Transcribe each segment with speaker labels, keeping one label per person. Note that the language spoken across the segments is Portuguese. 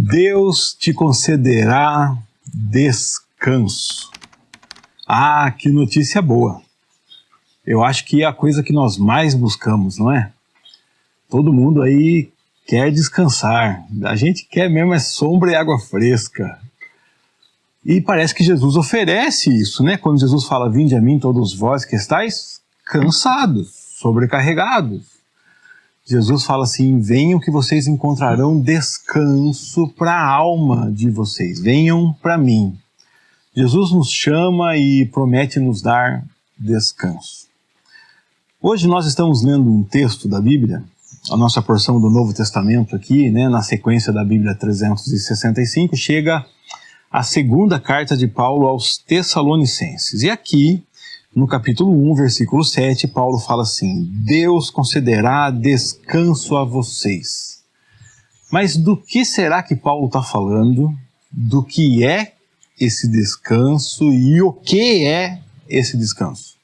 Speaker 1: Deus te concederá descanso. Ah, que notícia boa! Eu acho que é a coisa que nós mais buscamos, não é? Todo mundo aí quer descansar. A gente quer mesmo é sombra e água fresca. E parece que Jesus oferece isso, né? Quando Jesus fala, vinde a mim todos vós que estáis cansados, sobrecarregados. Jesus fala assim, venham que vocês encontrarão descanso para a alma de vocês. Venham para mim. Jesus nos chama e promete nos dar descanso. Hoje nós estamos lendo um texto da Bíblia, a nossa porção do Novo Testamento aqui, né, na sequência da Bíblia 365, chega a segunda carta de Paulo aos Tessalonicenses. E aqui, no capítulo 1, versículo 7, Paulo fala assim, Deus concederá descanso a vocês. Mas do que será que Paulo está falando? Do que é esse descanso e o que é esse descanso?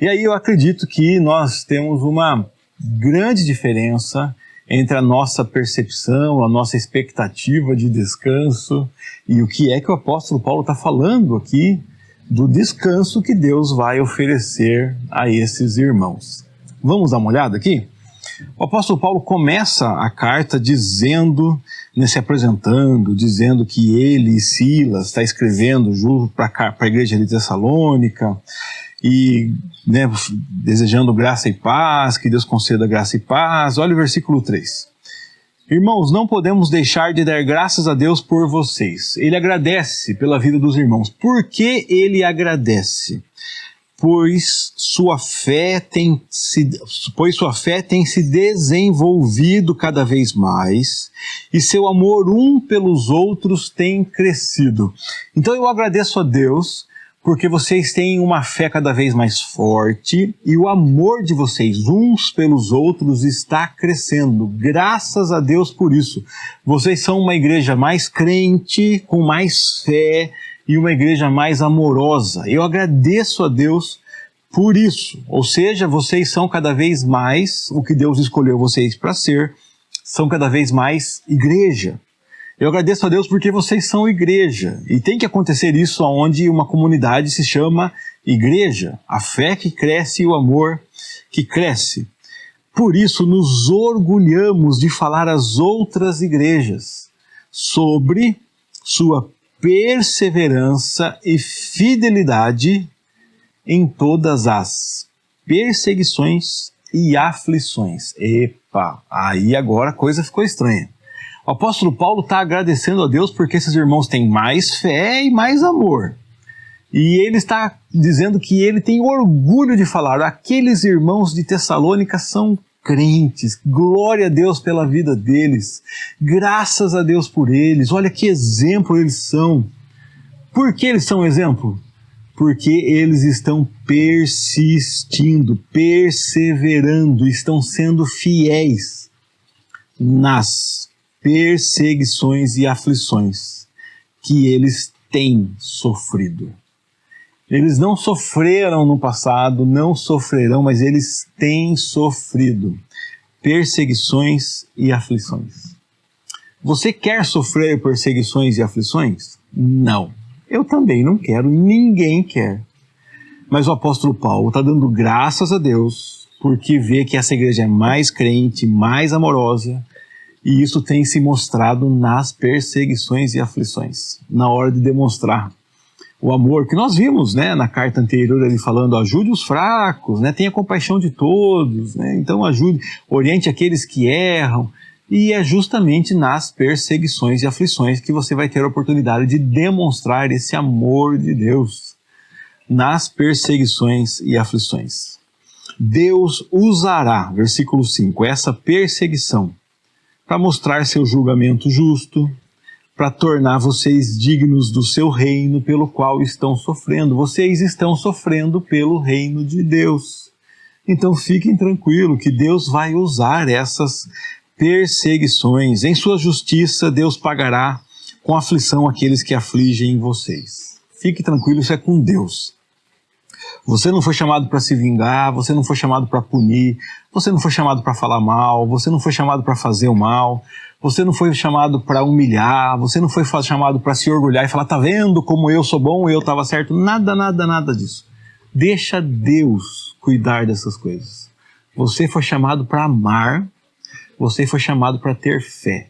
Speaker 1: E aí eu acredito que nós temos uma grande diferença entre a nossa percepção, a nossa expectativa de descanso e o que é que o apóstolo Paulo está falando aqui do descanso que Deus vai oferecer a esses irmãos. Vamos dar uma olhada aqui? O apóstolo Paulo começa a carta dizendo, né, se apresentando, dizendo que ele e Silas está escrevendo junto para a igreja de Tessalônica e, né, desejando graça e paz, que Deus conceda graça e paz. Olha o versículo 3. Irmãos, não podemos deixar de dar graças a Deus por vocês. Ele agradece pela vida dos irmãos. Por que ele agradece? Pois sua fé tem se desenvolvido cada vez mais e seu amor um pelos outros tem crescido. Então eu agradeço a Deus porque vocês têm uma fé cada vez mais forte e o amor de vocês uns pelos outros está crescendo. Graças a Deus por isso. Vocês são uma igreja mais crente, com mais fé e uma igreja mais amorosa. Eu agradeço a Deus por isso. Ou seja, vocês são cada vez mais o que Deus escolheu vocês para ser, são cada vez mais igreja. Eu agradeço a Deus porque vocês são igreja. E tem que acontecer isso onde uma comunidade se chama igreja. A fé que cresce e o amor que cresce. Por isso, nos orgulhamos de falar às outras igrejas sobre sua perseverança e fidelidade em todas as perseguições e aflições. Epa, aí agora a coisa ficou estranha. O apóstolo Paulo está agradecendo a Deus porque esses irmãos têm mais fé e mais amor. E ele está dizendo que ele tem orgulho de falar, aqueles irmãos de Tessalônica são crentes, glória a Deus pela vida deles, graças a Deus por eles, olha que exemplo eles são. Por que eles são exemplo? Porque eles estão persistindo, perseverando, estão sendo fiéis nas perseguições e aflições que eles têm sofrido. Eles não sofreram no passado, não sofrerão, mas eles têm sofrido perseguições e aflições. Você quer sofrer perseguições e aflições? Não. Eu também não quero, ninguém quer. Mas o apóstolo Paulo está dando graças a Deus porque vê que essa igreja é mais crente, mais amorosa, e isso tem se mostrado nas perseguições e aflições, na hora de demonstrar o amor que nós vimos, né, na carta anterior, ele falando, ajude os fracos, né, tenha compaixão de todos, né, então ajude, oriente aqueles que erram, e é justamente nas perseguições e aflições que você vai ter a oportunidade de demonstrar esse amor de Deus, nas perseguições e aflições. Deus usará, versículo 5, essa perseguição para mostrar seu julgamento justo, para tornar vocês dignos do seu reino pelo qual estão sofrendo. Vocês estão sofrendo pelo reino de Deus. Então fiquem tranquilos que Deus vai usar essas perseguições. Em sua justiça, Deus pagará com aflição aqueles que afligem vocês. Fique tranquilo, isso é com Deus. Você não foi chamado para se vingar, você não foi chamado para punir, você não foi chamado para falar mal, você não foi chamado para fazer o mal, Você não foi chamado para humilhar, você não foi chamado para se orgulhar e falar, tá vendo como eu sou bom, eu estava certo. Nada, nada, nada disso. Deixa Deus cuidar dessas coisas. Você foi chamado para amar, você foi chamado para ter fé.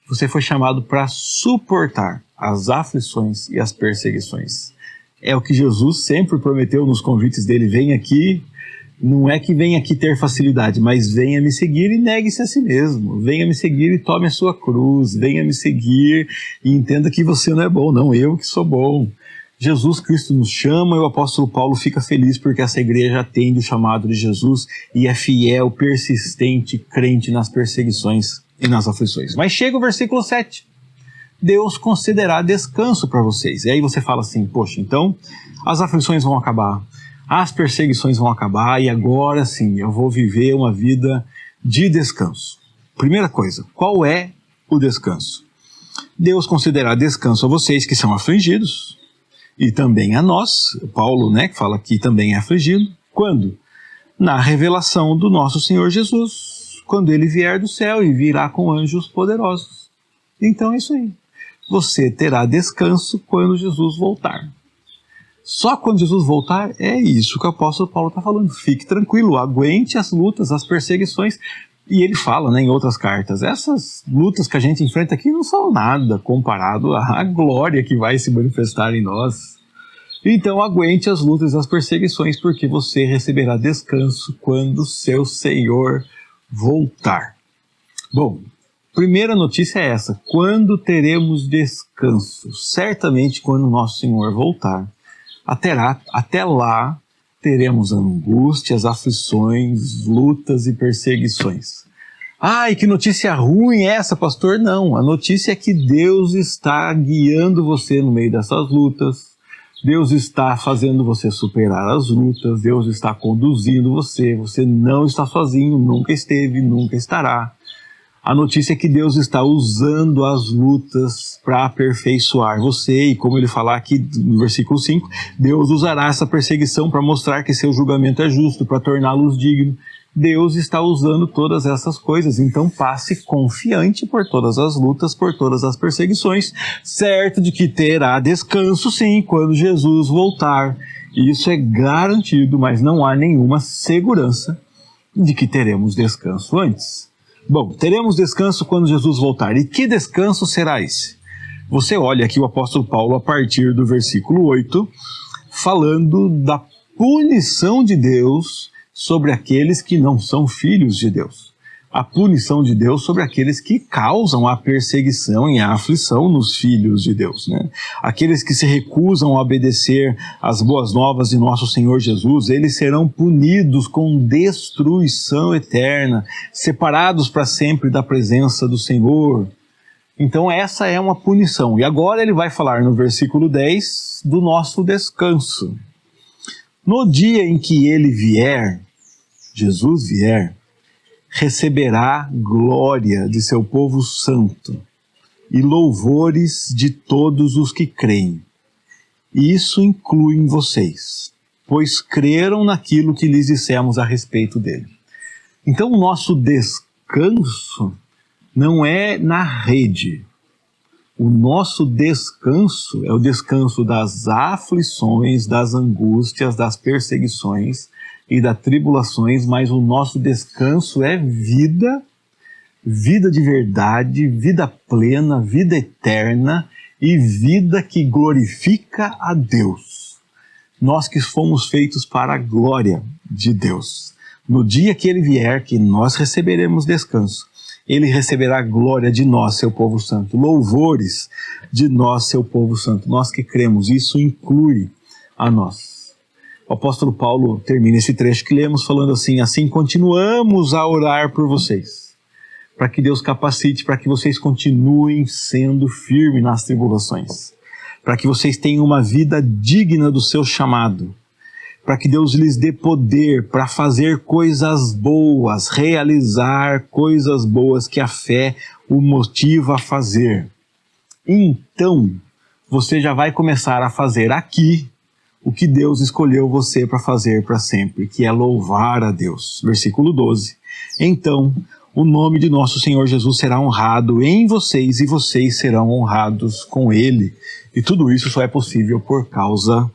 Speaker 1: Você foi chamado para suportar as aflições e as perseguições. É o que Jesus sempre prometeu nos convites dele, vem aqui. Não é que venha aqui ter facilidade, mas venha me seguir e negue-se a si mesmo. Venha me seguir e tome a sua cruz. Venha me seguir e entenda que você não é bom, não, eu que sou bom. Jesus Cristo nos chama e o apóstolo Paulo fica feliz porque essa igreja atende o chamado de Jesus e é fiel, persistente, crente nas perseguições e nas aflições. Mas chega o versículo 7. Deus concederá descanso para vocês. E aí você fala assim, poxa, então as aflições vão acabar. As perseguições vão acabar e agora sim eu vou viver uma vida de descanso. Primeira coisa, qual é o descanso? Deus concederá descanso a vocês que são afligidos e também a nós. Paulo, que fala que também é afligido. Quando? Na revelação do nosso Senhor Jesus, quando ele vier do céu e virá com anjos poderosos. Então é isso aí. Você terá descanso quando Jesus voltar. Só quando Jesus voltar, é isso que o apóstolo Paulo está falando. Fique tranquilo, aguente as lutas, as perseguições. E ele fala em outras cartas, essas lutas que a gente enfrenta aqui não são nada comparado à glória que vai se manifestar em nós. Então aguente as lutas e as perseguições, porque você receberá descanso quando seu Senhor voltar. Bom, primeira notícia é essa, quando teremos descanso? Certamente quando o nosso Senhor voltar. Até lá, teremos angústias, aflições, lutas e perseguições. Ai, que notícia ruim é essa, pastor? Não, a notícia é que Deus está guiando você no meio dessas lutas. Deus está fazendo você superar as lutas. Deus está conduzindo você. Você não está sozinho, nunca esteve, nunca estará. A notícia é que Deus está usando as lutas para aperfeiçoar você, e como ele fala aqui no versículo 5, Deus usará essa perseguição para mostrar que seu julgamento é justo, para torná-los dignos. Deus está usando todas essas coisas, então passe confiante por todas as lutas, por todas as perseguições, certo de que terá descanso sim quando Jesus voltar. Isso é garantido, mas não há nenhuma segurança de que teremos descanso antes. Bom, teremos descanso quando Jesus voltar. E que descanso será esse? Você olha aqui o apóstolo Paulo a partir do versículo 8, falando da punição de Deus sobre aqueles que não são filhos de Deus. A punição de Deus sobre aqueles que causam a perseguição e a aflição nos filhos de Deus, Aqueles que se recusam a obedecer às boas novas de nosso Senhor Jesus, eles serão punidos com destruição eterna, separados para sempre da presença do Senhor. Então essa é uma punição. E agora ele vai falar no versículo 10 do nosso descanso. No dia em que ele vier, Jesus vier, receberá glória de seu povo santo e louvores de todos os que creem. Isso inclui em vocês, pois creram naquilo que lhes dissemos a respeito dele. Então o nosso descanso não é na rede. O nosso descanso é o descanso das aflições, das angústias, das perseguições e das tribulações, mas o nosso descanso é vida de verdade, vida plena, vida eterna e vida que glorifica a Deus. Nós que fomos feitos para a glória de Deus. No dia que ele vier, que nós receberemos descanso, ele receberá glória de nós, seu povo santo, louvores de nós, seu povo santo. Nós que cremos, isso inclui a nós. O apóstolo Paulo termina esse trecho que lemos falando assim continuamos a orar por vocês, para que Deus capacite, para que vocês continuem sendo firmes nas tribulações, para que vocês tenham uma vida digna do seu chamado, para que Deus lhes dê poder para fazer coisas boas, realizar coisas boas que a fé o motiva a fazer. Então, você já vai começar a fazer aqui o que Deus escolheu você para fazer para sempre, que é louvar a Deus. Versículo 12. Então, o nome de nosso Senhor Jesus será honrado em vocês e vocês serão honrados com Ele. E tudo isso só é possível por causa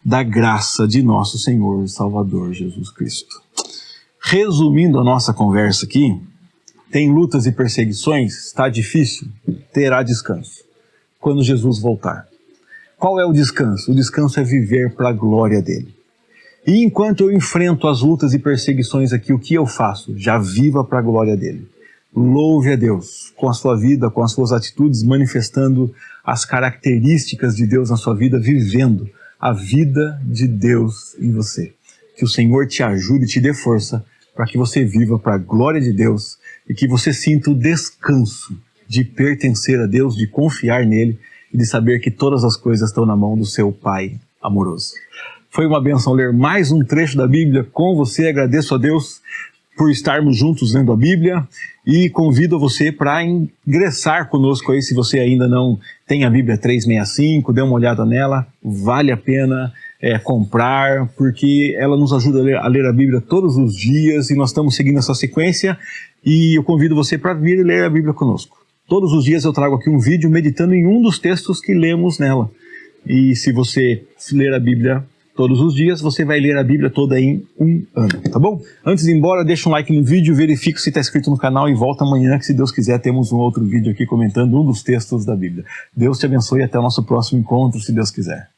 Speaker 1: da graça de nosso Senhor e Salvador Jesus Cristo. Resumindo a nossa conversa aqui, tem lutas e perseguições, está difícil, terá descanso quando Jesus voltar. Qual é o descanso? O descanso é viver para a glória dele. E enquanto eu enfrento as lutas e perseguições aqui, o que eu faço? Já viva para a glória dele. Louve a Deus com a sua vida, com as suas atitudes, manifestando as características de Deus na sua vida, vivendo a vida de Deus em você. Que o Senhor te ajude e te dê força para que você viva para a glória de Deus e que você sinta o descanso de pertencer a Deus, de confiar nele e de saber que todas as coisas estão na mão do seu Pai amoroso. Foi uma bênção ler mais um trecho da Bíblia com você. Agradeço a Deus por estarmos juntos lendo a Bíblia e convido você para ingressar conosco aí, se você ainda não tem a Bíblia 365, dê uma olhada nela, vale a pena comprar, porque ela nos ajuda a ler a Bíblia todos os dias e nós estamos seguindo essa sequência e eu convido você para vir ler a Bíblia conosco. Todos os dias eu trago aqui um vídeo meditando em um dos textos que lemos nela. E se você ler a Bíblia todos os dias, você vai ler a Bíblia toda em um ano, tá bom? Antes de ir embora, deixa um like no vídeo, verifica se está inscrito no canal e volta amanhã, que se Deus quiser temos um outro vídeo aqui comentando um dos textos da Bíblia. Deus te abençoe e até o nosso próximo encontro, se Deus quiser.